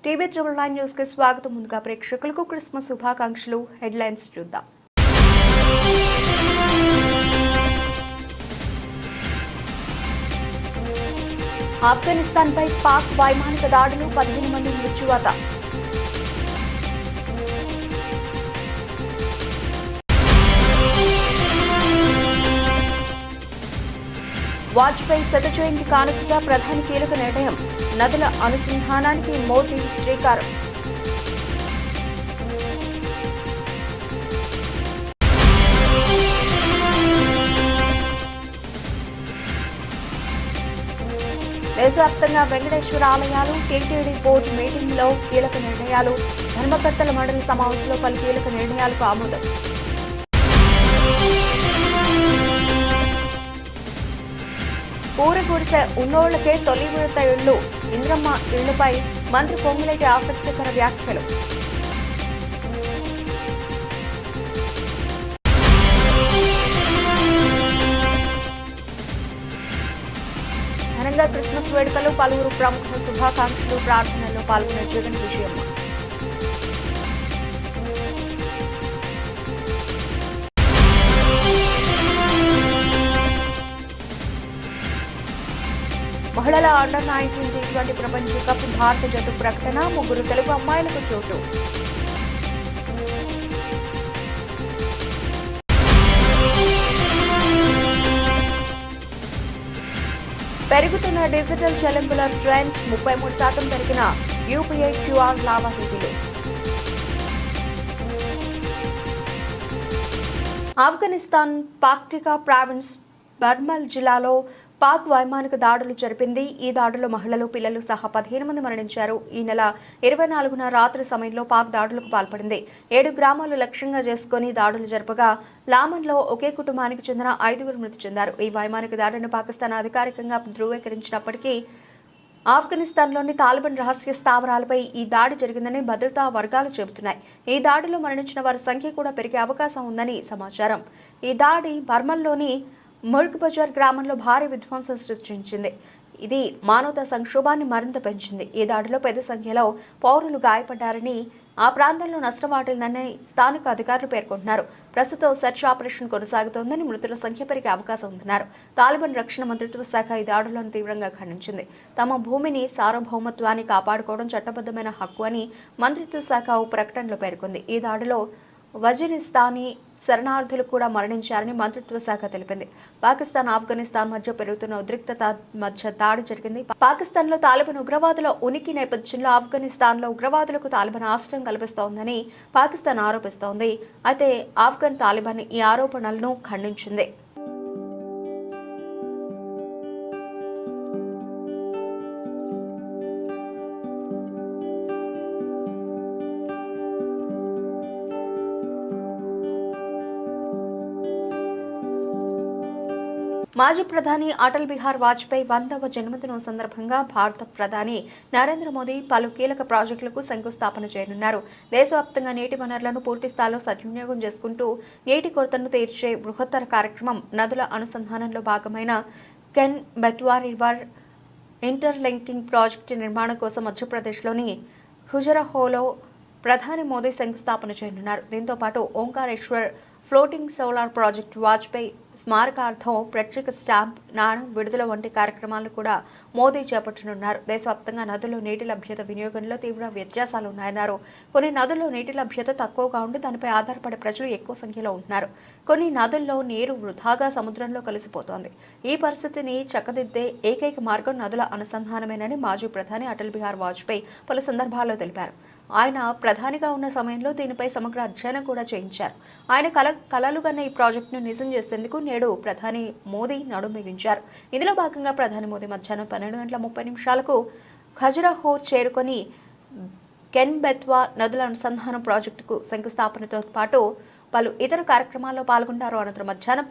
TV 9 news కి స్వాగతం. ముందుగా ప్రేక్షకులకు క్రిస్మస్ శుభాకాంక్షలు. హెడ్లైన్స్ చూద్దాం. ఆఫ్ఘనిస్తాన్ పై పాక్ వైమానిక దాడులు, 15 మంది మృత్యువాత. వాజ్పేయి శత జయంతి కానుకగా ప్రధాని కీలక నిర్ణయం, నదుల అనుసంధానానికి మోదీ శ్రీకారం. దేశవ్యాప్తంగా వెంకటేశ్వర ఆలయాలు టీటీడీ బోర్డు మీటింగ్లో కీలక నిర్ణయాలు, ధర్మకర్తల మండలి సమావేశంలో పలు కీలక నిర్ణయాలకు ఆమోదం. పూరగుడిసె ఉన్నోళ్లకే తొలి విడత ఇళ్లు, ఇంద్రమ్మ ఇళ్లపై మంత్రి పొంగులేటి ఆసక్తికర వ్యాఖ్యలు. ఘనంగా క్రిస్మస్ వేడుకలు, పలువురు ప్రముఖుల శుభాకాంక్షలు, ప్రార్థనల్లో పాల్గొన్న జగన్ విజయమ్మ. మహిళల అండర్ 19 T20 ప్రపంచ కప్ భారత జట్టు ప్రకటన, 3 తెలుగు అమ్మాయిలకు చోటు. పెరుగుతున్న డిజిటల్ చెల్లింపుల ట్రెండ్, 33% పెరిగిన యూపీఐ క్యూఆర్ లావాదేవీలు. ఆఫ్ఘనిస్తాన్ పాక్టికా ప్రావిన్స్ బర్మల్ జిల్లాలో పాక్ వైమానిక దాడులు జరిపింది. ఈ దాడుల్లో మహిళలు, పిల్లలు సహా 15 మంది మరణించారు. ఈ నెల 24న రాత్రి సమయంలో పాక్ దాడులకు పాల్పడింది. 7 గ్రామాలు లక్ష్యంగా చేసుకుని దాడులు జరపగా లామన్లో ఒకే కుటుంబానికి చెందిన 5గురు మృతి చెందారు. ఈ వైమానిక దాడిని పాకిస్తాన్ అధికారికంగా ధృవీకరించినప్పటికీ ఆఫ్ఘనిస్తాన్లోని తాలిబాన్ రహస్య స్థావరాలపై ఈ దాడి జరిగిందని భద్రతా వర్గాలు చెబుతున్నాయి. ఈ దాడిలో మరణించిన వారి సంఖ్య కూడా పెరిగే అవకాశం ఉందని సమాచారం. ఈ దాడి బర్మల్లోని ముర్గ్ బజార్ గ్రామంలో భారీ విధ్వంసం సృష్టించింది. ఇది మానవతా సంక్షోభాన్ని మరింత పెంచింది. ఈ దాడిలో పెద్ద సంఖ్యలో పౌరులు గాయపడ్డారని, ఆ ప్రాంతంలో నష్టం వాటిల్లని స్థానిక అధికారులు పేర్కొంటున్నారు. ప్రస్తుతం సెర్చ్ ఆపరేషన్ కొనసాగుతోందని, మృతుల సంఖ్య పెరిగే అవకాశం ఉందన్నారు. తాలిబాన్ రక్షణ మంత్రిత్వ శాఖ ఈ దాడులను తీవ్రంగా ఖండించింది. తమ భూమిని, సార్వభౌమత్వాన్ని కాపాడుకోవడం చట్టబద్ధమైన హక్కు అని మంత్రిత్వ శాఖ ఓ ప్రకటనలో పేర్కొంది. ఈ దాడిలో వజీరిస్తానీ శరణార్థులు కూడా మరణించారని మంత్రిత్వ శాఖ తెలిపింది. పాకిస్తాన్, ఆఫ్ఘనిస్తాన్ మధ్య పెరుగుతున్న ఉద్రిక్తత మధ్య దాడి జరిగింది. పాకిస్తాన్లో తాలిబాన్ ఉగ్రవాదుల ఉనికి నేపథ్యంలో ఆఫ్ఘనిస్తాన్లో ఉగ్రవాదులకు తాలిబాన్ ఆశ్రయం కల్పిస్తోందని పాకిస్తాన్ ఆరోపిస్తోంది. అయితే ఆఫ్ఘన్ తాలిబాన్ ఈ ఆరోపణలను ఖండించింది. మాజీ ప్రధాని అటల్ బిహారీ వాజ్పేయి 100వ జన్మదినం సందర్భంగా భారత ప్రధాని నరేంద్ర మోదీ పలు కీలక ప్రాజెక్టులకు శంకుస్థాపన చేయనున్నారు. దేశవ్యాప్తంగా నీటి వనరులను పూర్తి స్థాయిలో సద్వినియోగం చేసుకుంటూ నీటి కొరతను తీర్చే బృహత్తర కార్యక్రమం నదుల అనుసంధానంలో భాగమైన can Betwa river interlinking project నిర్మాణం కోసం మధ్యప్రదేశ్లోని ఖుజరహోలో ప్రధాని మోదీ శంకుస్థాపన చేయనున్నారు. దీంతో పాటు Omkareshwar floating solar project, Vajpayee స్మారకార్థం ప్రత్యేక స్టాంప్, నాణం విడుదల వంటి కార్యక్రమాలను కూడా మోదీ చేపట్టనున్నారు. దేశవ్యాప్తంగా నదుల్లో నీటి లభ్యత వినియోగంలో తీవ్ర వ్యత్యాసాలు ఉన్నాయన్నారు. కొన్ని నదుల్లో నీటి లభ్యత తక్కువగా ఉండి దానిపై ఆధారపడే ప్రజలు ఎక్కువ సంఖ్యలో ఉంటున్నారు. కొన్ని నదుల్లో నీరు వృధాగా సముద్రంలో కలిసిపోతోంది. ఈ పరిస్థితిని చక్కదిద్దే ఏకైక మార్గం నదుల అనుసంధానమేనని మాజీ ప్రధాని అటల్ బిహారీ వాజ్పేయి పలు సందర్భాల్లో తెలిపారు. ఆయన ప్రధానిగా ఉన్న సమయంలో దీనిపై సమగ్ర అధ్యయనం కూడా చేయించారు. ఆయన కలలుగన్న ఈ ప్రాజెక్టును నిజం చేసేందుకు నేడు ప్రధాని మోదీ నడుం బిగించారు. ఇందులో భాగంగా ప్రధాని మోదీ మధ్యాహ్నం 12:30 ఖజురహో చేరుకొని కెన్ బెత్వా నదుల అనుసంధానం ప్రాజెక్టుకు శంకుస్థాపనతో పాటు పలు ఇతర కార్యక్రమాల్లో పాల్గొంటారు. అనంతరం మధ్యాహ్నం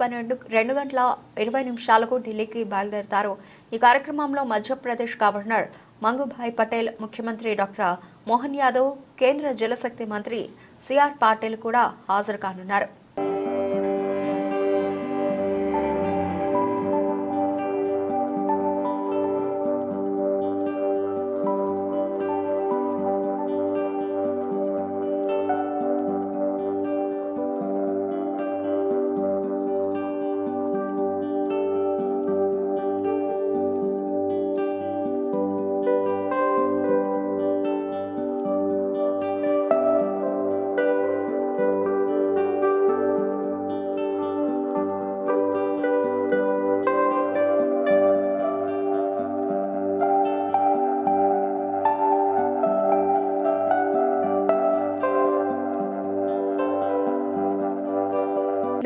2:20 ఢిల్లీకి బయలుదేరతారు. ఈ కార్యక్రమంలో మధ్యప్రదేశ్ గవర్నర్ మంగుభాయ్ పటేల్, ముఖ్యమంత్రి డాక్టర్ మోహన్ యాదవ్, కేంద్ర జలశక్తి మంత్రి సిఆర్ పాటిల్ కూడా హాజరు కానున్నారు.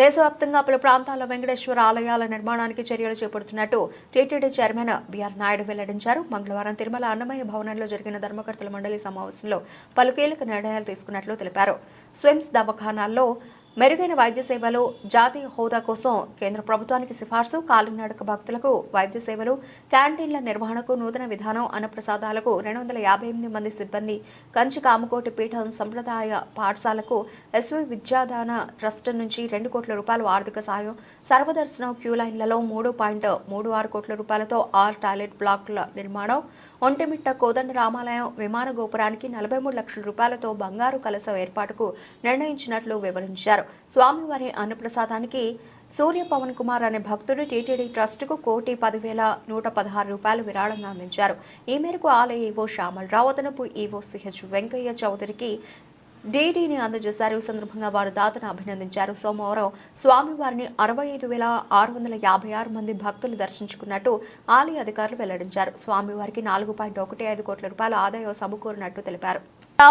దేశవ్యాప్తంగా పలు ప్రాంతాల్లో వెంకటేశ్వర ఆలయాల నిర్మాణానికి చర్యలు చేపడుతున్నట్టు టీటీడీ చైర్మన్ బిఆర్ నాయుడు వెల్లడించారు. మంగళవారం తిరుమల అన్నమయ్య భవనంలో జరిగిన ధర్మకర్తల మండలి సమావేశంలో పలు కీలక నిర్ణయాలు తీసుకున్నట్లు తెలిపారు. స్విమ్స్ దవాఖానాల్లో మెరుగైన వైద్య సేవలు, జాతీయ హోదా కోసం కేంద్ర ప్రభుత్వానికి సిఫార్సు, కాలినడక భక్తులకు వైద్య సేవలు, క్యాంటీన్ల నిర్వహణకు నూతన విధానం, అన్నప్రసాదాలకు 258 మంది సిబ్బంది, కంచి కామకోటి పీఠం సంప్రదాయ పాఠశాలకు ఎస్వి విద్యాదాన ట్రస్ట్ నుంచి 2 కోట్ల రూపాయల ఆర్థిక సాయం, సర్వదర్శనం క్యూ లైన్లలో 3.36 కోట్ల రూపాయలతో 6 టాయిలెట్ బ్లాకుల నిర్మాణం, ఒంటిమిట్ట కోదండ రామాలయం విమాన గోపురానికి 43 లక్షల రూపాయలతో బంగారు కలశం ఏర్పాటుకు నిర్ణయించినట్లు వివరించారు. స్వామివారి అన్నప్రసాదానికి సూర్య పవన్ కుమార్ అనే భక్తుడు టీటీడీ ట్రస్టుకు 1,10,116 రూపాయలు విరాళంగా అందించారు. ఈ మేరకు ఆలయ ఈవో శ్యామలరావు, అదనపు ఈవో సిహెచ్ వెంకయ్య చౌదరికి డీడీని అందజేశారు. ఈ సందర్భంగా వారు దాతను అభినందించారు. సోమవారం స్వామివారిని 65,656 మంది భక్తులు దర్శించుకున్నట్టు ఆలయ అధికారులు వెల్లడించారు. స్వామివారికి 4.15 కోట్ల రూపాయల ఆదాయం సమకూరినట్టు తెలిపారు.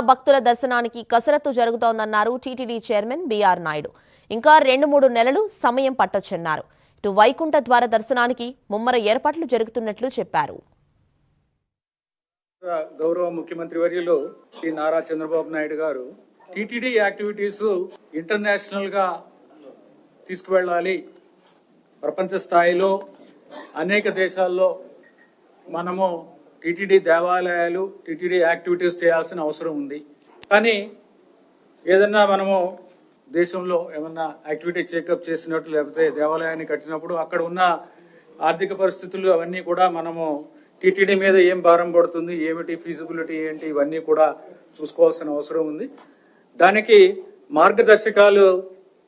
భక్తుల దర్శనానికి కసరత్తు జరుగుతోందన్నారు టీటీడీ చైర్మన్ బిఆర్ నాయుడు. ఇంకా 2-3 నెలలు సమయం పట్టొచ్చన్నారు. ఇటు వైకుంఠ ద్వార దర్శనానికి ముమ్మర ఏర్పాట్లు జరుగుతున్నట్లు చెప్పారు. గౌరవ ముఖ్యమంత్రి వర్యులు శ్రీ నారా చంద్రబాబు నాయుడు గారు టీటీడీ యాక్టివిటీస్ ఇంటర్నేషనల్ గా తీసుకువెళ్ళాలి, ప్రపంచ స్థాయిలో అనేక దేశాల్లో మనము టీటీడీ దేవాలయాలు, టీటీడీ యాక్టివిటీస్ చేయాల్సిన అవసరం ఉంది. కానీ ఏదన్నా మనము దేశంలో ఏమన్నా యాక్టివిటీ చెకప్ చేసినట్టు లేకపోతే దేవాలయాన్ని కట్టినప్పుడు అక్కడ ఉన్న ఆర్థిక పరిస్థితులు అవన్నీ కూడా మనము టీటీడీ మీద ఏం భారం పడుతుంది, ఏమిటి ఫీజిబిలిటీ ఏంటి, ఇవన్నీ కూడా చూసుకోవాల్సిన అవసరం ఉంది. దానికి మార్గదర్శకాలు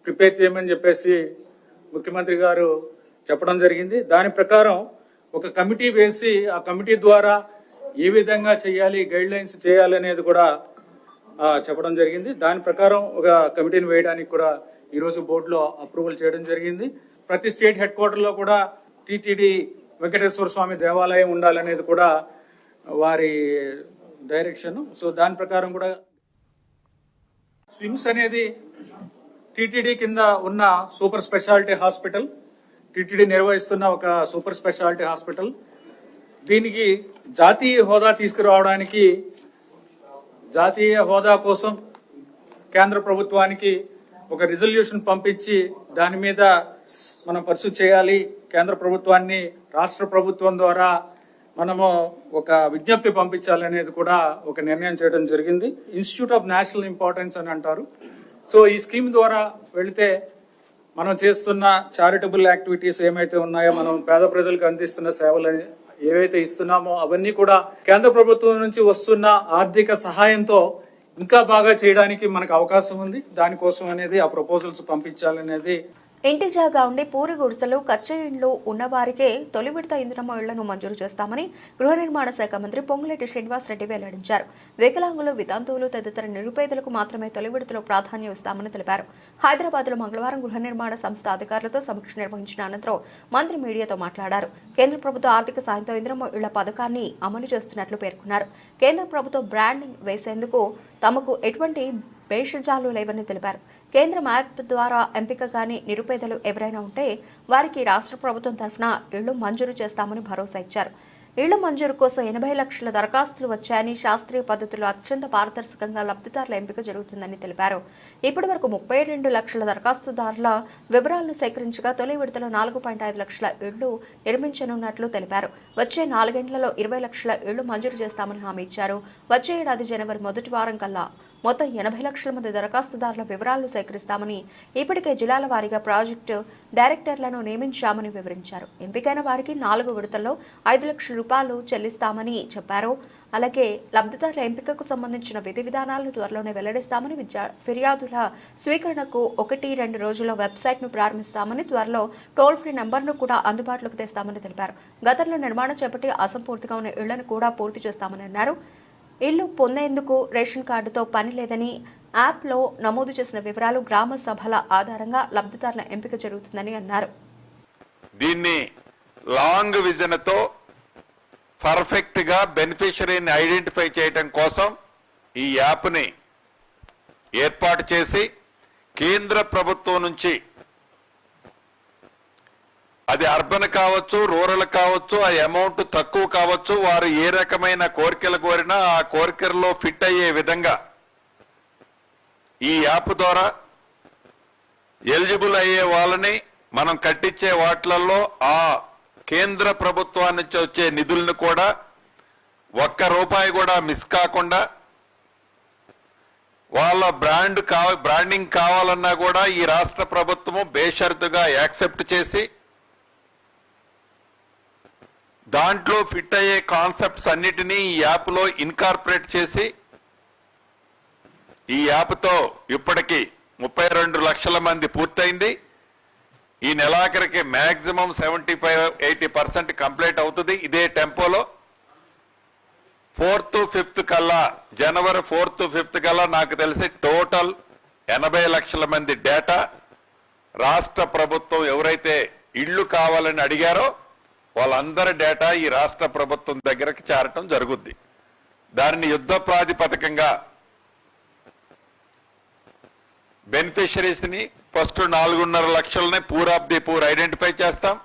ప్రిపేర్ చేయమని చెప్పేసి ముఖ్యమంత్రి గారు చెప్పడం జరిగింది. దాని ప్రకారం ఒక కమిటీ వేసి ఆ కమిటీ ద్వారా ఏ విధంగా చేయాలి, గైడ్ లైన్స్ చేయాలి అనేది కూడా చెప్పడం జరిగింది. దాని ప్రకారం ఒక కమిటీని వేయడానికి కూడా ఈరోజు బోర్డులో అప్రూవల్ చేయడం జరిగింది. ప్రతి స్టేట్ హెడ్ క్వార్టర్ లో కూడా టీటీడీ వెంకటేశ్వర స్వామి దేవాలయం ఉండాలనేది కూడా వారి డైరెక్షన్. సో దాని ప్రకారం కూడా స్విమ్స్ అనేది టీటీడీ కింద ఉన్న సూపర్ స్పెషాలిటీ హాస్పిటల్, టీటీడీ నిర్వహిస్తున్న ఒక సూపర్ స్పెషాలిటీ హాస్పిటల్. దీనికి జాతీయ హోదా తీసుకురావడానికి, జాతీయ హోదా కోసం కేంద్ర ప్రభుత్వానికి ఒక రిజల్యూషన్ పంపించి దాని మీద మనం పర్సూ చేయాలి. కేంద్ర ప్రభుత్వాన్ని రాష్ట్ర ప్రభుత్వం ద్వారా మనము ఒక విజ్ఞప్తి పంపించాలనేది కూడా ఒక నిర్ణయం చేయడం జరిగింది. ఇన్స్టిట్యూట్ ఆఫ్ నేషనల్ ఇంపార్టెన్స్ అని అంటారు. సో ఈ స్కీమ్ ద్వారా వెళితే మనం చేస్తున్న చారిటబుల్ యాక్టివిటీస్ ఏమైతే ఉన్నాయో, మనం పేద ప్రజలకు అందిస్తున్న సేవలు ఏవైతే ఇస్తున్నామో అవన్నీ కూడా కేంద్ర ప్రభుత్వం నుంచి వస్తున్న ఆర్థిక సహాయంతో ఇంకా బాగా చేయడానికి మనకు అవకాశం ఉంది. దానికోసం అనేది ఆ ప్రపోజల్స్ పంపించాలనేది. ఇంటి జాగా ఉండి పూరి గుడిసెలు, కచ్చా ఇండ్లు ఉన్నవారికే తొలి విడత ఇందిరమ్మ ఇళ్లను మంజూరు చేస్తామని గృహ నిర్మాణ శాఖ మంత్రి పొంగులేటి శ్రీనివాసరెడ్డి వెల్లడించారు. వికలాంగులు, వితంతువులు తదితర నిరుపేదలకు మాత్రమే తొలి విడతలో ప్రాధాన్యం ఇస్తామని తెలిపారు. హైదరాబాద్ లో మంగళవారం గృహ నిర్మాణ సంస్థ అధికారులతో సమీక్ష నిర్వహించిన అనంతరం మంత్రి మీడియాతో మాట్లాడారు. కేంద్ర ప్రభుత్వ ఆర్థిక సాయంతో ఇందిరమ్మ ఇళ్ల పథకాన్ని అమలు చేస్తున్నట్లు పేర్కొన్నారు. కేంద్ర ప్రభుత్వం బ్రాండింగ్ వేసేందుకు తమకు ఎటువంటి భేషజాలు లేవని తెలిపారు. కేంద్ర యాప్ ద్వారా ఎంపిక కాని నిరుపేదలు ఎవరైనా ఉంటే వారికి రాష్ట్ర ప్రభుత్వం తరఫున ఇళ్లు మంజూరు చేస్తామని భరోసా ఇచ్చారు. ఇళ్ల మంజూరు కోసం 80 లక్షల దరఖాస్తులు వచ్చాయని, శాస్త్రీయ పద్ధతిలో అత్యంత పారదర్శకంగా లబ్ధిదారుల ఎంపిక జరుగుతుందని తెలిపారు. ఇప్పటి వరకు 32 లక్షల దరఖాస్తుదారుల వివరాలను సేకరించగా తొలి విడతలో 4.5 లక్షల ఇళ్లు నిర్మించనున్నట్లు తెలిపారు. వచ్చే 4 గంటలలో 20 లక్షల ఇళ్లు మంజూరు చేస్తామని హామీ ఇచ్చారు. వచ్చే ఏడాది జనవరి మొదటి వారం కల్లా మొత్తం 80 లక్షల మంది దరఖాస్తుదారుల వివరాలను సేకరిస్తామని, ఇప్పటికే జిల్లాల వారీగా ప్రాజెక్టు డైరెక్టర్లను నియమించామని వివరించారు. ఎంపికైన వారికి 4 విడతల్లో 5 లక్షల రూపాయలు చెల్లిస్తామని చెప్పారు. అలాగే లబ్ధిదారుల ఎంపికకు సంబంధించిన విధి విధానాలను త్వరలోనే వెల్లడిస్తామని, ఫిర్యాదుల స్వీకరణకు 1-2 రోజుల్లో వెబ్సైట్ను ప్రారంభిస్తామని, త్వరలో టోల్ ఫ్రీ నంబర్ను కూడా అందుబాటులోకి తెస్తామని తెలిపారు. గతంలో నిర్మాణం చేపట్టి అసంపూర్తిగా ఉన్న ఇళ్లను కూడా పూర్తి చేస్తామని అన్నారు. ఇల్లు పొందేందుకు రేషన్ కార్డుతో పని లేదని, యాప్లో నమోదు చేసిన వివరాలు గ్రామ సభల ఆధారంగా లబ్ధిదారుల ఎంపిక జరుగుతుందని అన్నారు. దీన్ని లాంగ్ విజన్తో పర్ఫెక్ట్ గా బెనిఫిషరీని ఐడెంటిఫై చేయడం కోసం ఈ యాప్ని ఏర్పాటు చేసి కేంద్ర ప్రభుత్వం నుంచి అది అర్బన్ కావచ్చు, రూరల్ కావచ్చు, ఆ అమౌంట్ తక్కువ కావచ్చు, వారు ఏ రకమైన కోరికలు కోరినా ఆ కోరికల్లో ఫిట్ అయ్యే విధంగా ఈ యాప్ ద్వారా ఎలిజిబుల్ అయ్యే వాళ్ళని మనం కట్టించే వాటిలలో ఆ కేంద్ర ప్రభుత్వాన్ని నుంచి వచ్చే నిధులను కూడా ₹1 కూడా మిస్ కాకుండా వాళ్ళ బ్రాండింగ్ కావాలన్నా కూడా ఈ రాష్ట్ర ప్రభుత్వము బేషరతుగా యాక్సెప్ట్ చేసి దాంట్లో ఫిట్ అయ్యే కాన్సెప్ట్స్ అన్నిటినీ ఈ యాప్లో ఇన్కార్పొరేట్ చేసి ఈ యాప్తో ఇప్పటికి 32 లక్షల మంది పూర్తయింది. ఈ నెలాఖరికి మ్యాక్సిమం 75-80% కంప్లీట్ అవుతుంది. ఇదే టెంపోలో 4th 5th కల్లా, జనవరి 4th 5th కల్లా నాకు తెలిసి టోటల్ 80 లక్షల మంది డేటా రాష్ట్ర ప్రభుత్వం ఎవరైతే ఇళ్లు కావాలని అడిగారో వాళ్ళందరి డేటా ఈ రాష్ట్ర ప్రభుత్వం దగ్గరకు చేరటం జరుగుద్ది. దానిని యుద్ధ ప్రాతిపదికంగా బెనిఫిషరీస్ ని ఫస్ట్ 4.5 లక్షలని poor of the poor identify చేస్తాం.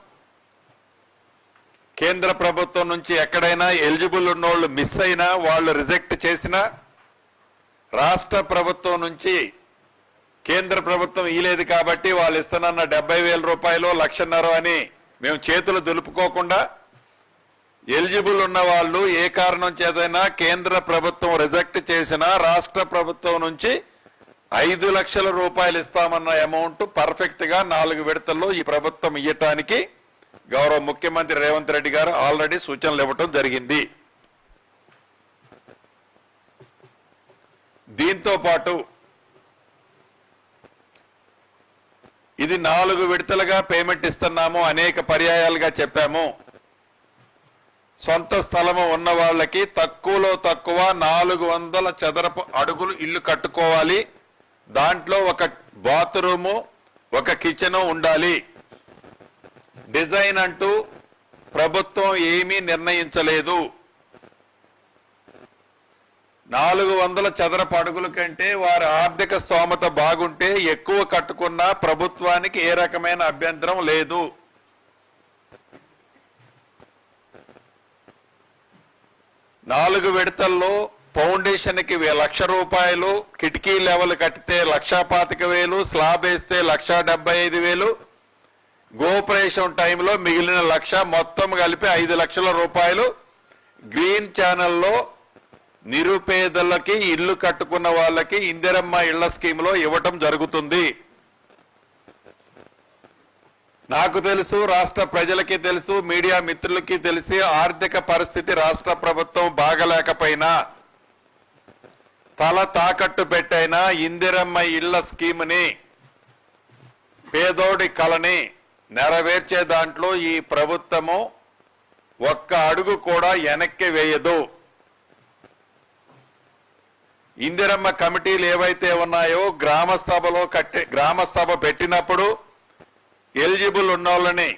కేంద్ర ప్రభుత్వం నుంచి ఎక్కడైనా ఎలిజిబుల్ ఉన్నోళ్ళు మిస్ అయినా, వాళ్ళు రిజెక్ట్ చేసినా రాష్ట్ర ప్రభుత్వం నుంచి కేంద్ర ప్రభుత్వం ఇలేదు కాబట్టి వాళ్ళు ఇస్తున్న 70,000 రూపాయలు, 1,50,000 అని మేము చేతులు దులుపుకోకుండా ఎలిజిబుల్ ఉన్న వాళ్ళు ఏ కారణం చేతైనా కేంద్ర ప్రభుత్వం రిజెక్ట్ చేసినా రాష్ట్ర ప్రభుత్వం నుంచి 5 లక్షల రూపాయలు ఇస్తామన్న అమౌంట్ పర్ఫెక్ట్ గా 4 విడతల్లో ఈ ప్రభుత్వం ఇయ్యటానికి గౌరవ ముఖ్యమంత్రి రేవంత్ రెడ్డి గారు ఆల్రెడీ సూచనలు ఇవ్వటం జరిగింది. దీంతో పాటు ఇది 4 విడతలుగా పేమెంట్ ఇస్తున్నాము, అనేక పర్యాయాలుగా చెప్పాము. సొంత స్థలము ఉన్న వాళ్ళకి తక్కువలో తక్కువ 400 చదరపు అడుగులు ఇల్లు కట్టుకోవాలి. దాంట్లో ఒక బాత్రూము, ఒక కిచెన్ ఉండాలి. డిజైన్ అంటూ ప్రభుత్వం ఏమీ నిర్ణయించలేదు. 400 చదరపు అడుగుల కంటే వారి ఆర్థిక స్తోమత బాగుంటే ఎక్కువ కట్టుకున్నా ప్రభుత్వానికి ఏ రకమైన అభ్యంతరం లేదు. నాలుగు విడతల్లో ఫౌండేషన్ కి 1,00,000 రూపాయలు, కిటికీ లెవెల్ కట్టితే 1,25,000, స్లాబ్ వేస్తే 1,75,000, గోపరేషన్ టైంలో మిగిలిన 1,00,000, మొత్తం కలిపి 5 లక్షల రూపాయలు గ్రీన్ ఛానల్లో నిరుపేదలకి, ఇల్లు కట్టుకున్న వాళ్ళకి ఇందిరమ్మ ఇళ్ల స్కీమ్ లో ఇవ్వటం జరుగుతుంది. నాకు తెలుసు, రాష్ట్ర ప్రజలకి తెలుసు, మీడియా మిత్రులకి తెలిసి ఆర్థిక పరిస్థితి రాష్ట్ర ప్రభుత్వం బాగలేకపోయినా తల తాకట్టు పెట్టైనా ఇందిరమ్మ ఇళ్ల స్కీమ్ని, పేదోడి కలని నెరవేర్చే దాంట్లో ఈ ప్రభుత్వము ఒక్క అడుగు కూడా వెనక్కి వేయదు. ఇందిరమ్మ కమిటీలు ఏవైతే ఉన్నాయో గ్రామ సభ పెట్టినప్పుడు ఎలిజిబుల్ ఉన్నోళ్ళని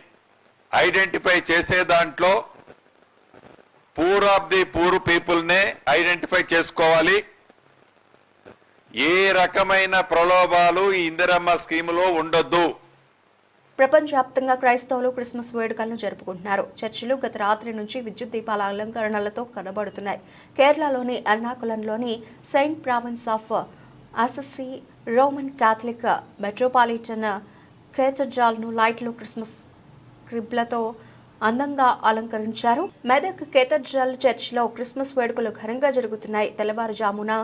ఐడెంటిఫై చేసే దాంట్లో పూర్ ఆఫ్ ది పూర్ పీపుల్నే ఐడెంటిఫై చేసుకోవాలి. ఏ రకమైన ప్రలోభాలు ఈ ఇందిరమ్మ స్కీములో ఉండొద్దు. ప్రపంచవ్యాప్తంగా క్రైస్తవులు క్రిస్మస్ వేడుకలను జరుపుకుంటున్నారు. చర్చిలు గత రాత్రి నుంచి విద్యుత్ దీపాల అలంకరణలతో కనబడుతున్నాయి. కేరళలోని ఎర్నాకులంలోని saint Francis of Assisi Roman Catholic metropolitan కేథడ్రాల్ను లైట్లు, క్రిస్మస్ క్రిబ్లతో అందంగా అలంకరించారు. మెదక్ కేథడ్రాల్ చర్చిలో క్రిస్మస్ వేడుకలు ఘనంగా జరుగుతున్నాయి. తెల్లవారుజామున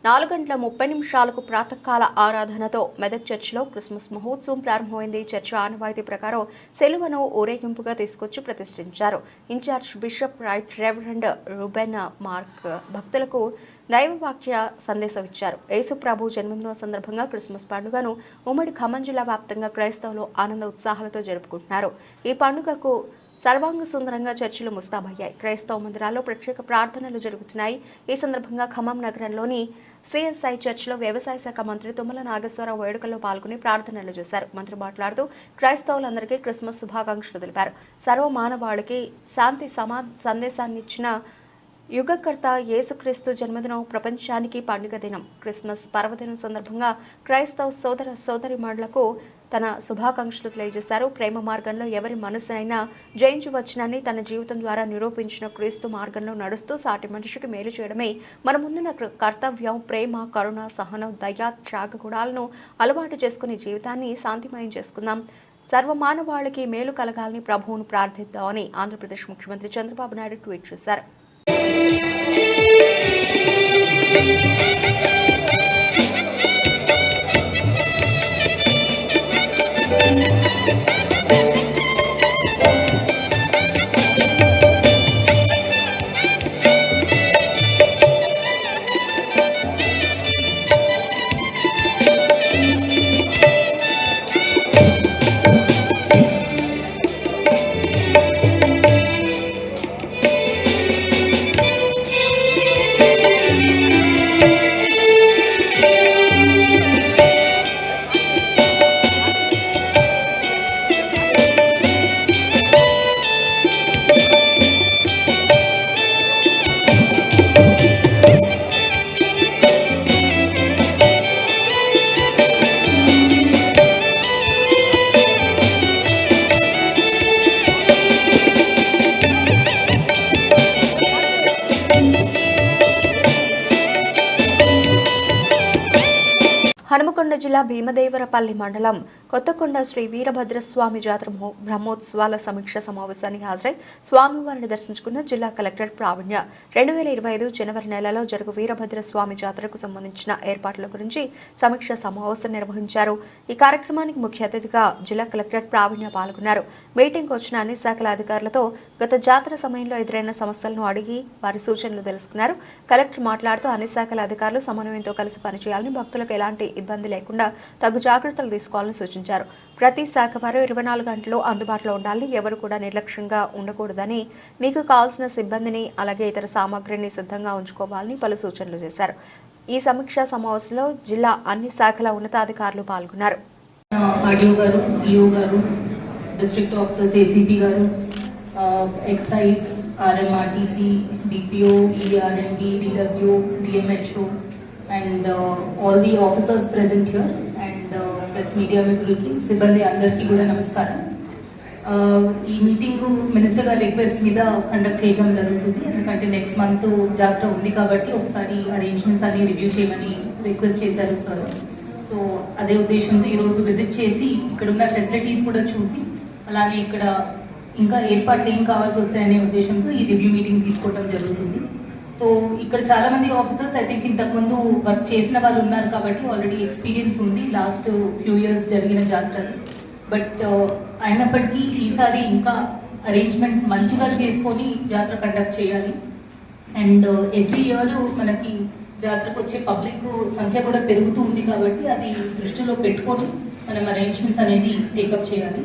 4:30 ప్రాతకాల ఆరాధనతో మెదక్ చర్చిలో క్రిస్మస్ మహోత్సవం ప్రారంభమైంది. చర్చి ఆనవాయితీ ప్రకారం సెలువను ఊరేగింపుగా తీసుకొచ్చి ప్రతిష్ఠించారు. Incharge bishop right reverend Reuben Mark భక్తులకు దైవవాక్య సందేశం ఇచ్చారు. యేసు ప్రభు జన్మదినం సందర్భంగా క్రిస్మస్ పండుగను ఉమ్మడి ఖమ్మం జిల్లా వ్యాప్తంగా క్రైస్తవులు ఆనంద ఉత్సాహాలతో జరుపుకుంటున్నారు. ఈ పండుగకు సర్వాంగ సుందరంగా చర్చిలు ముస్తాబయ్యాయి. క్రైస్తవ మందిరాల్లో ప్రత్యేక ప్రార్థనలు జరుగుతున్నాయి. ఈ సందర్భంగా ఖమ్మం నగరంలోని సిఎస్ఐ చర్చిలో వ్యవసాయ శాఖ మంత్రి తుమ్మల నాగేశ్వరరావు వేడుకల్లో పాల్గొని ప్రార్థనలు చేశారు. మంత్రి మాట్లాడుతూ క్రైస్తవులందరికీ క్రిస్మస్ శుభాకాంక్షలు తెలిపారు. సర్వ మానవాళికి శాంతి సందేశాన్ని ఇచ్చిన యుగకర్త యేసుక్రీస్తు జన్మదినం ప్రపంచానికి పండుగ దినం. క్రిస్మస్ పర్వదినం సందర్భంగా క్రైస్తవ సోదర సోదరీమణులకు తన శుభాకాంక్షలు తెలియజేశారు. ప్రేమ మార్గంలో ఎవరి మనసునైనా జయించవచ్చునని తన జీవితం ద్వారా నిరూపించిన క్రీస్తు మార్గంలో నడుస్తూ సాటి మనిషికి మేలు చేయడమే మన ముందున్న కర్తవ్యం. ప్రేమ, కరుణ, సహనం, దయ, త్యాగ గుణాలను అలవాటు చేసుకుని జీవితాన్ని శాంతిమయం చేసుకుందాం. సర్వమానవాళికి మేలు కలగాలని ప్రభువును ప్రార్థిద్దామని ఆంధ్రప్రదేశ్ ముఖ్యమంత్రి చంద్రబాబు నాయుడు ట్వీట్ చేశారు. హనుమకొండ జిల్లా భీమదేవరపల్లి మండలం కొత్తకొండ శ్రీ వీరభద్రస్వామి జాతర బ్రహ్మోత్సవాల సమీక్ష సమావేశానికి హాజరై స్వామివారిని దర్శించుకున్న జిల్లా కలెక్టర్ ప్రావీణ్య 2025 జనవరి నెలలో జరుగు వీరభద్రస్వామి జాతరకు సంబంధించిన ఏర్పాట్ల గురించి సమీక్ష సమావేశం నిర్వహించారు. ఈ కార్యక్రమానికి ముఖ్య అతిథిగా జిల్లా కలెక్టర్ ప్రావీణ్య పాల్గొన్నారు. మీటింగ్ వచ్చిన అన్ని శాఖల అధికారులతో గత జాతర సమయంలో ఎదురైన సమస్యలను అడిగి వారి సూచనలు తెలుసుకున్నారు. కలెక్టర్ మాట్లాడుతూ అన్ని శాఖల అధికారులు సమన్వయంతో కలిసి పనిచేయాలని, భక్తులకు ఎలాంటి ఇబ్బంది లేకుండా తగు జాగ్రత్తలు తీసుకోవాలని సూచించారు. ప్రతి శాఖ వారు 24 గంటలు అందుబాటులో ఉండాలని, ఎవరు కూడా నిర్లక్ష్యంగా ఉండకూడదని, మీకు కావాల్సిన సిబ్బందిని అలాగే ఇతర సామాగ్రిని సిద్ధంగా ఉంచుకోవాలని పలు సూచనలు చేశారు. ఈ సమీక్షా సమావేశంలో జిల్లా అన్ని శాఖల ఉన్నతాధికారులు పాల్గొన్నారు. ఆర్డీఓ గారు, ఈఓ గారు, డిస్ట్రిక్ట్ ఆఫీసర్స్, ఏసీపీ గారు, excise, RMRTC, DPO, ERMD, DW, DMHO and all the officers present here and press media మిత్రులకి, సిబ్బంది అందరికీ కూడా నమస్కారం. ఈ మీటింగ్ మినిస్టర్ గారి రిక్వెస్ట్ మీద కండక్ట్ చేయడం జరుగుతుంది. ఎందుకంటే నెక్స్ట్ మంత్ జాతర ఉంది కాబట్టి ఒకసారి అరేంజ్మెంట్స్ అన్ని రివ్యూ చేయమని రిక్వెస్ట్ చేశారు సార్. సో అదే ఉద్దేశంతో ఈరోజు విజిట్ చేసి ఇక్కడ ఉన్న ఫెసిలిటీస్ కూడా చూసి, అలాగే ఇక్కడ ఇంకా ఏర్పాట్లు ఏం కావాల్సి వస్తాయనే ఉద్దేశంతో ఈ రివ్యూ మీటింగ్ తీసుకోవడం జరుగుతుంది. సో ఇక్కడ చాలా మంది ఆఫీసర్స్ ఐ థింక్ ఇంతకుముందు వర్క్ చేసిన వాళ్ళు ఉన్నారు కాబట్టి ఆల్రెడీ ఎక్స్పీరియన్స్ ఉంది లాస్ట్ ఫ్యూ ఇయర్స్ జరిగిన జాతరలు. బట్ అయినప్పటికీ ఈసారి ఇంకా అరేంజ్మెంట్స్ మంచిగా చేసుకొని జాతర కండక్ట్ చేయాలి. అండ్ ఎవ్రీ ఇయర్ మనకి జాతరకు వచ్చే పబ్లిక్ సంఖ్య కూడా పెరుగుతూ ఉంది కాబట్టి అది దృష్టిలో పెట్టుకొని మనం అరేంజ్మెంట్స్ అనేది టేకప్ చేయాలి.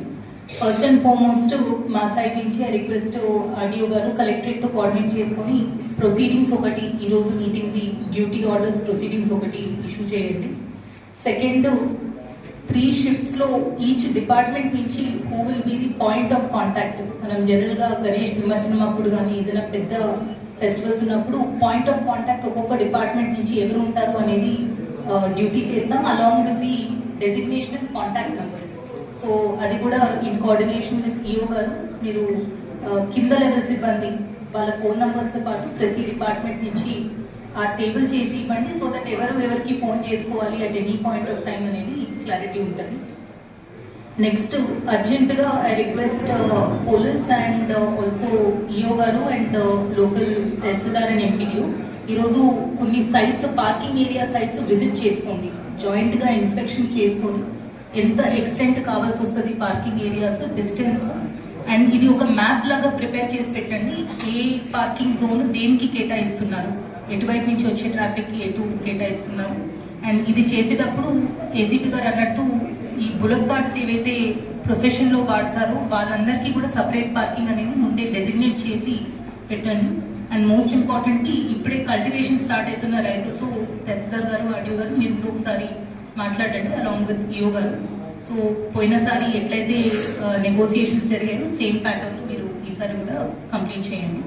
ఫస్ట్ అండ్ ఫార్మోస్ట్ మా సైడ్ నుంచి రిక్వెస్ట్ ఆర్డీఓ గారు కలెక్టరేట్తో కోఆర్డినేట్ చేసుకొని ప్రొసీడింగ్స్ ఒకటి ఈరోజు మీటింగ్ది డ్యూటీ ఆర్డర్స్ ప్రొసీడింగ్స్ ఒకటి ఇష్యూ చేయండి. సెకండ్, 3 షిఫ్ట్స్లో ఈచ్ డిపార్ట్మెంట్ నుంచి who will be the point of contact. మనం జనరల్గా గణేష్ నిమజ్జనం అప్పుడు కానీ ఏదైనా పెద్ద ఫెస్టివల్స్ ఉన్నప్పుడు పాయింట్ ఆఫ్ కాంటాక్ట్ ఒక్కొక్క డిపార్ట్మెంట్ నుంచి ఎవరు ఉంటారు అనేది డ్యూటీస్ వేస్తాం, along with the designation and contact number. So అది కూడా ఇన్ కోఆర్డినేషన్ విత్ ఈఓ గారు మీరు కింద లెవెల్ సిబ్బంది వాళ్ళ ఫోన్ నెంబర్స్తో పాటు ప్రతి డిపార్ట్మెంట్ నుంచి ఆ టేబుల్ చేసి ఇవ్వండి. సో దట్ ఎవరికి ఫోన్ చేసుకోవాలి at any point of time అనేది క్లారిటీ ఉంటుంది. నెక్స్ట్ అర్జెంటుగా I request police and also EO గారు and local tahsildar and MPDO ఈరోజు కొన్ని sites, parking area sites visit చేసుకోండి. జాయింట్గా ఇన్స్పెక్షన్ చేసుకొని ఎంత ఎక్స్టెంట్ కావాల్సి వస్తుంది పార్కింగ్ ఏరియాస్, డిస్టెన్స్, అండ్ ఇది ఒక మ్యాప్ లాగా ప్రిపేర్ చేసి పెట్టండి. ఏ పార్కింగ్ జోన్ దేనికి కేటాయిస్తున్నారు, ఎటువైపు నుంచి వచ్చే ట్రాఫిక్కి ఎటు కేటాయిస్తున్నారు. అండ్ ఇది చేసేటప్పుడు ఏసీపీ గారు అన్నట్టు ఈ బుల్లెట్ కార్డ్స్ ఏవైతే ప్రొసెషన్లో వాడతారో వాళ్ళందరికీ కూడా సపరేట్ పార్కింగ్ అనేది ముందే డెసిగ్నేట్ చేసి పెట్టండి. అండ్ మోస్ట్ ఇంపార్టెంట్లీ ఇప్పుడే కల్టివేషన్ స్టార్ట్ అవుతున్న రైతులతో తహసీల్దార్ గారు, ఆర్డీఓ గారు మీరు ఒకసారి మాట్లాడండి అలాంగ్ విత్ ఈఓ గారు. సో పోయినసారి ఎట్లయితే నెగోసియేషన్స్ జరిగాయో సేమ్ ప్యాటర్న్ మీరు ఈసారి కూడా కంప్లీట్ చేయండి.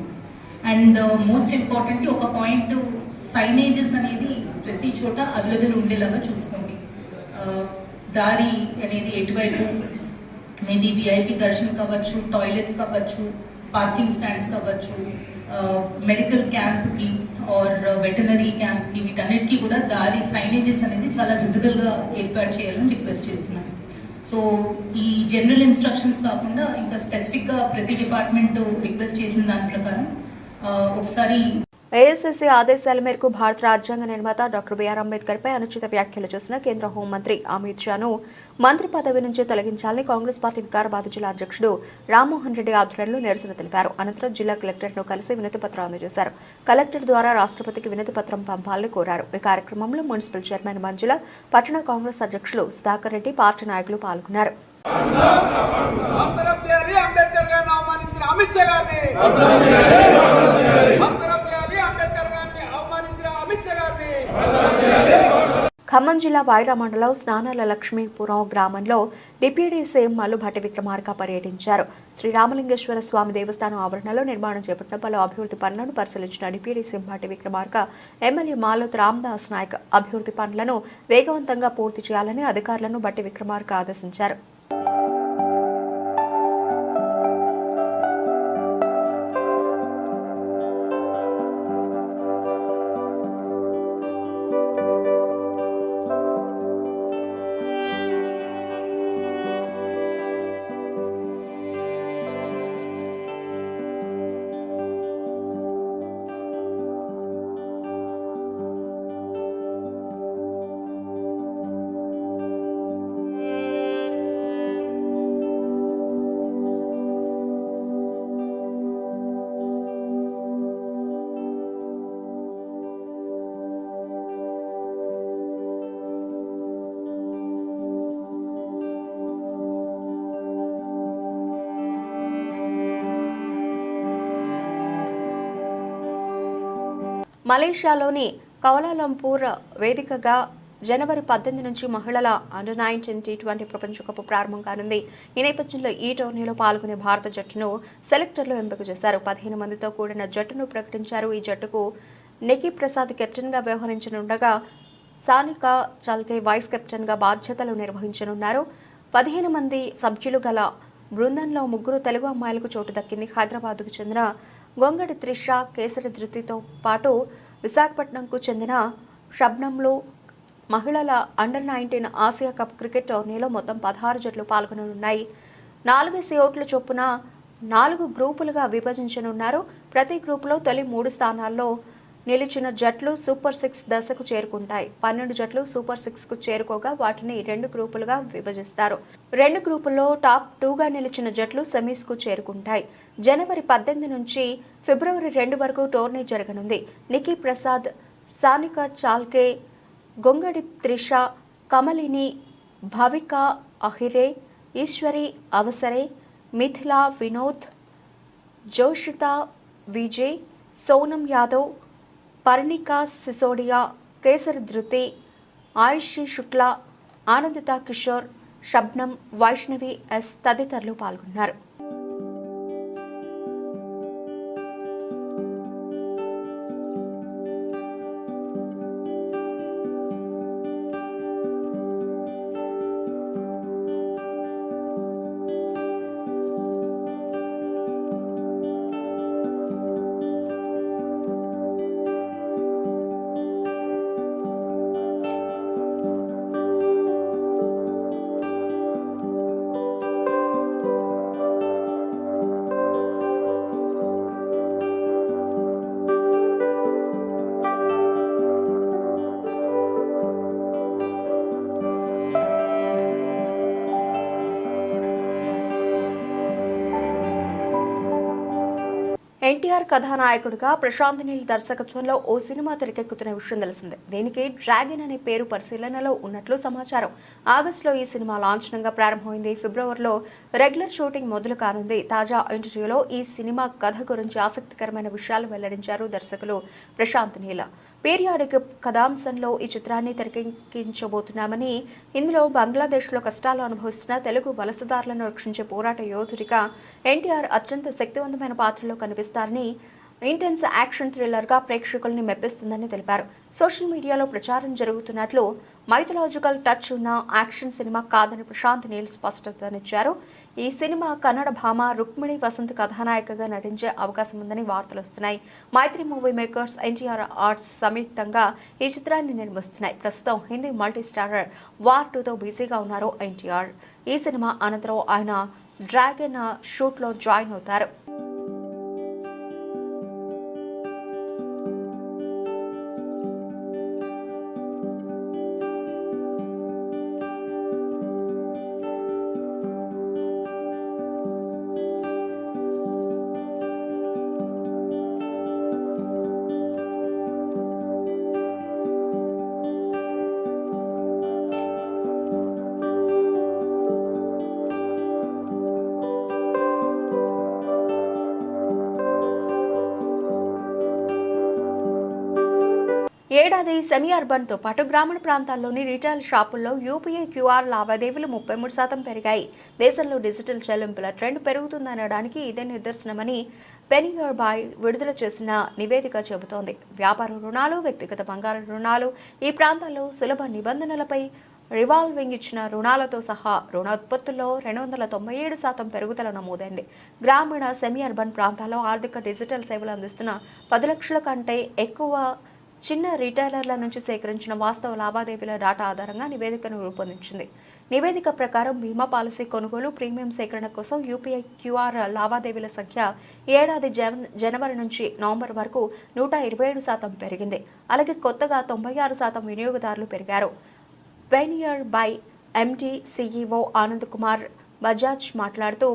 అండ్ మోస్ట్ ఇంపార్టెంట్ ఒక పాయింట్, సైనేజెస్ అనేది ప్రతి చోట అవైలబుల్ ఉండేలాగా చూసుకోండి. దారి అనేది ఎటువైపు, మేబీ విఐపి దర్శనం కావచ్చు, టాయిలెట్స్ కావచ్చు, పార్కింగ్ స్టాండ్స్ కావచ్చు, మెడికల్ క్యాంప్కి ఆర్ వెటనరీ క్యాంప్కి, వీటన్నిటికీ కూడా దారి సైనేజెస్ అనేది చాలా విజిబుల్గా ఏర్పాటు చేయాలని రిక్వెస్ట్ చేస్తున్నాను. సో ఈ జనరల్ ఇన్స్ట్రక్షన్స్ కాకుండా ఇంకా స్పెసిఫిక్గా ప్రతి డిపార్ట్మెంట్ రిక్వెస్ట్ చేసిన దాని ప్రకారం ఒకసారి ఏఐసీసీ ఆదేశాల మేరకు భారత రాజ్యాంగ నిర్మాత డాక్టర్ బిఆర్ అంబేద్కర్ పై అనుచిత వ్యాఖ్యలు చేసిన కేంద్ర హోంమంత్రి అమిత్ షాను మంత్రి పదవి నుంచి తొలగించాలని కాంగ్రెస్ పార్టీ వికారాబాద్ జిల్లా అధ్యక్షుడు రామ్మోహన్ రెడ్డి ఆధ్వర్యంలో నిరసన తెలిపారు. అనంతరం జిల్లా కలెక్టర్ను కలిసి వినతి పత్రం అందజేశారు. కలెక్టర్ ద్వారా రాష్ట్రపతికి వినతి పత్రం పంపాలని కోరారు. ఈ కార్యక్రమంలో మున్సిపల్ చైర్మన్ మంజుల, పట్టణ కాంగ్రెస్ అధ్యక్షులు సుధాకర్ రెడ్డి, పార్టీ నాయకులు పాల్గొన్నారు. ఖమ్మం జిల్లా వైరా మండలం స్నానాల లక్ష్మీపురం గ్రామంలో డిప్యూటీ సీఎం మల్లుభట్టి విక్రమార్క పర్యటించారు. శ్రీరామలింగేశ్వర స్వామి దేవస్థానం ఆవరణలో నిర్మాణం చేపట్టిన పలు అభివృద్ధి పనులను పరిశీలించిన deputy CM Bhatti Vikramarka MLA Maloth Ramdas Naik అభివృద్ధి పనులను వేగవంతంగా పూర్తి చేయాలని అధికారులను భట్టి విక్రమార్క ఆదేశించారు. మలేషియాలోని కౌలాలంపూర్ వేదికగా జనవరి 18 నుంచి మహిళల అండర్-19 T20 ప్రపంచ కప్ ప్రారంభం కానుంది. ఈ నేపథ్యంలో ఈ టోర్నీలో పాల్గొనే భారత జట్టును సెలెక్టర్లు ఎంపిక చేశారు. 15 మందితో కూడిన జట్టును ప్రకటించారు. ఈ జట్టుకు నికీ ప్రసాద్ కెప్టెన్గా వ్యవహరించనుండగా సానికా చల్కే వైస్ కెప్టెన్గా బాధ్యతలు నిర్వహించనున్నారు. 15 మంది సభ్యులు గల బృందంలో 3 తెలుగు అమ్మాయిలకు చోటు దక్కింది. హైదరాబాద్కు చెందిన గొంగడి త్రిష, కేసరి ధృతితో పాటు విశాఖపట్నంకు చెందిన షబ్నంలో మహిళల అండర్-19 ఆసియా కప్ క్రికెట్ టోర్నీలో మొత్తం 16 జట్లు పాల్గొననున్నాయి. 4 స్లాట్ల చొప్పున 4 గ్రూపులుగా విభజించనున్నారు. ప్రతి గ్రూపులో తొలి 3 స్థానాల్లో నిలిచిన జట్లు సూపర్ 6 దశకు చేరుకుంటాయి. 12 జట్లు సూపర్ 6కు చేరుకోగా వాటిని 2 గ్రూపులుగా విభజిస్తారు. 2 గ్రూపుల్లో టాప్ 2గా నిలిచిన జట్లు సెమీస్కు చేరుకుంటాయి. జనవరి 18 నుంచి ఫిబ్రవరి 2 వరకు టోర్నీ జరగనుంది. నికీ ప్రసాద్, సానికా చాల్కే, గొంగడి త్రిష, కమలిని, భవిక అహిరే, ఈశ్వరి అవసరే, మిథిలా వినోద్, జోషితా విజయ్, సోనం యాదవ్, పర్ణికా సిసోడియా, కేసరి ధృతి, ఆయుషి శుక్లా, ఆనందిత కిషోర్, షబ్నం, వైష్ణవి ఎస్ తదితరులు పాల్గొన్నారు. ఎన్టీఆర్ కథానాయకుడిగా ప్రశాంత్ నీల్ దర్శకత్వంలో ఓ సినిమా తెరకెక్కుతున్న విషయం తెలిసిందే. దీనికి డ్రాగన్ అనే పేరు పరిశీలనలో ఉన్నట్లు సమాచారం. ఆగస్టులో ఈ సినిమా లాంఛనంగా ప్రారంభమైంది. ఫిబ్రవరిలో రెగ్యులర్ షూటింగ్ మొదలు కానుంది. తాజా ఇంటర్వ్యూలో ఈ సినిమా కథ గురించి ఆసక్తికరమైన విషయాలు వెల్లడించారు దర్శకులు ప్రశాంత్ నీల్. పీరియాడిక్ కథాంశంలో ఈ చిత్రాన్ని తెరకెక్కించబోతున్నామని, ఇందులో బంగ్లాదేశ్లో కష్టాలు అనుభవిస్తున్న తెలుగు వలసదారులను రక్షించే పోరాట యోధుడిగా ఎన్టీఆర్ అత్యంత శక్తివంతమైన పాత్రలో కనిపిస్తారని ఇంటెన్స్ యాక్షన్ థ్రిల్లర్గా ప్రేక్షకుల్ని మెప్పిస్తుందని తెలిపారు. సోషల్ మీడియాలో ప్రచారం జరుగుతున్నట్లు మైథలాజికల్ టచ్ ఉన్న యాక్షన్ సినిమా కాదని ప్రశాంత్ నీల్ స్పష్టతనిచ్చారు. ఈ సినిమా కన్నడ భామ రుక్మిణి వసంత్ కథానాయికగా నటించే అవకాశం ఉందని వార్తలు వస్తున్నాయి. మైత్రి మూవీ మేకర్స్, ఎన్టీఆర్ ఆర్ట్స్ సంయుక్తంగా ఈ చిత్రాన్ని నిర్మిస్తున్నాయి. ప్రస్తుతం హిందీ మల్టీ స్టారర్ వార్ 2తో బిజీగా ఉన్నారు ఎన్టీఆర్. ఈ సినిమా అనంతరం ఆయన డ్రాగన్ షూట్లో జాయిన్ అవుతారు. ఏడాది సెమీ అర్బన్తో పాటు గ్రామీణ ప్రాంతాల్లోని రీటైల్ షాపుల్లో యూపీఐ క్యూఆర్ లావాదేవీలు 33% పెరిగాయి. దేశంలో డిజిటల్ చెల్లింపుల ట్రెండ్ పెరుగుతుందనడానికి ఇదే నిదర్శనమని పెనియర్బాయ్ విడుదల చేసిన నివేదిక చెబుతోంది. వ్యాపార రుణాలు, వ్యక్తిగత బంగారు రుణాలు, ఈ ప్రాంతాల్లో సులభ నిబంధనలపై రివాల్వింగ్ ఇచ్చిన రుణాలతో సహా రుణ ఉత్పత్తుల్లో 297% పెరుగుదల నమోదైంది. గ్రామీణ సెమీ అర్బన్ ప్రాంతాల్లో ఆర్థిక డిజిటల్ సేవలు అందిస్తున్న 10 లక్షల కంటే ఎక్కువ చిన్న రీటైలర్ల నుంచి సేకరించిన వాస్తవ లావాదేవీల డేటా ఆధారంగా నివేదికను రూపొందించింది. నివేదిక ప్రకారం బీమా పాలసీ కొనుగోలు, ప్రీమియం సేకరణ కోసం యూపీఐ క్యూఆర్ లావాదేవీల సంఖ్య ఏడాది జనవరి నుంచి నవంబర్ వరకు 127% పెరిగింది. అలాగే కొత్తగా 96% వినియోగదారులు పెరిగారు. PayNearby MD CEO Anand Kumar Bajaj మాట్లాడుతూ,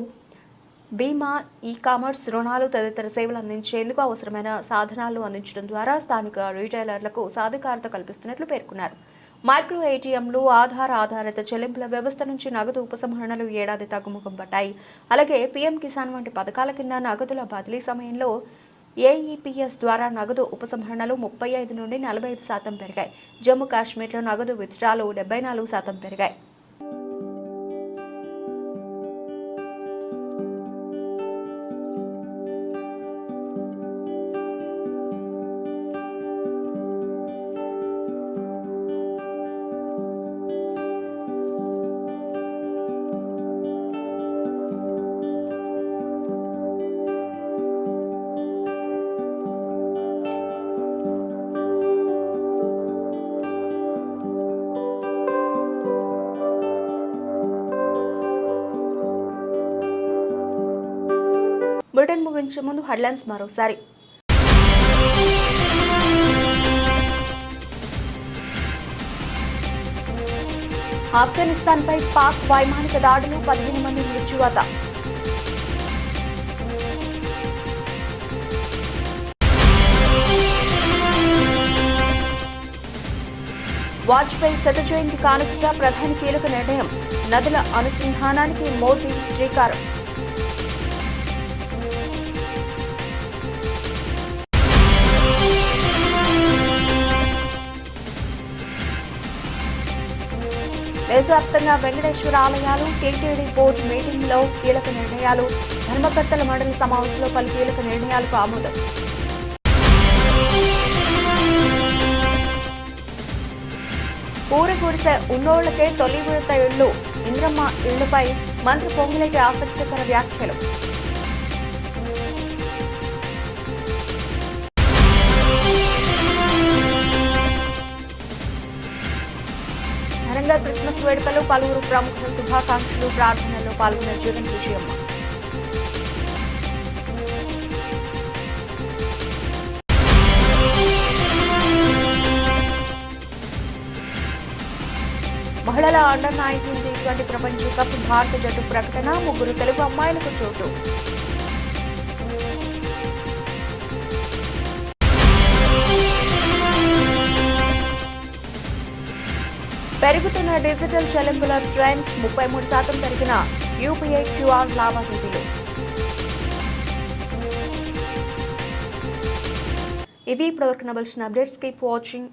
బీమా, ఈ-కామర్స్, రుణాలు తదితర సేవలు అందించేందుకు అవసరమైన సాధనాలు అందించడం ద్వారా స్థానిక రీటైలర్లకు సాధికారత కల్పిస్తున్నట్లు పేర్కొన్నారు. మైక్రో ఏటీఎంలు, ఆధారిత చెల్లింపుల వ్యవస్థ నుంచి నగదు ఉపసంహరణలు ఏడాది తగ్గుముఖం పట్టాయి. అలాగే పీఎం కిసాన్ వంటి పథకాల కింద నగదుల బదిలీ సమయంలో ఏఈపీఎస్ ద్వారా నగదు ఉపసంహరణలు 35 నుండి 45% పెరిగాయి. జమ్మూ కాశ్మీర్లో నగదు విత్డ్రాలు 74% పెరిగాయి. బులెటిన్ ముగించే ముందు హెడ్లైన్స్ మరోసారి. ఆఫ్ఘనిస్తాన్పై పాక్ వైమానిక దాడులు, 15 మంది మృత్యువాత. వాజ్పేయి శత జయంతి కానుకగా ప్రధాని కీలక నిర్ణయం, నదుల అనుసంధానానికి మోదీ శ్రీకారం. దేశవ్యాప్తంగా వెంకటేశ్వర ఆలయాలు, టీటీడీ బోర్డు మీటింగ్లో కీలక నిర్ణయాలు, ధర్మకర్తల మండలి సమావేశంలో పలు కీలక నిర్ణయాలకు ఆమోదం. పూరగుడిసె ఉన్నోళ్లకే తొలి విడత ఇళ్లు, ఇంద్రమ్మ ఇళ్లపై మంత్రి పొంగులేటి ఆసక్తికర వ్యాఖ్యలు. ఘనంగా క్రిస్మస్ వేడుకలు, పలువురు ప్రముఖుల శుభాకాంక్షలు, ప్రార్థనల్లో పాల్గొన్న జగన్ విజయమ్మ. మహిళల అండర్-19 T20 ప్రపంచ కప్ భారత జట్టు ప్రకటన, 3 తెలుగు అమ్మాయిలకు చోటు. పెరుగుతున్న డిజిటల్ చెల్లింపుల ట్రెండ్, 33% పెరిగిన యూపీఐ క్యూఆర్ లావాదేవీలు. ఇవి ఇప్పటివరకు నవలసిన అప్డేట్స్. Keep watching.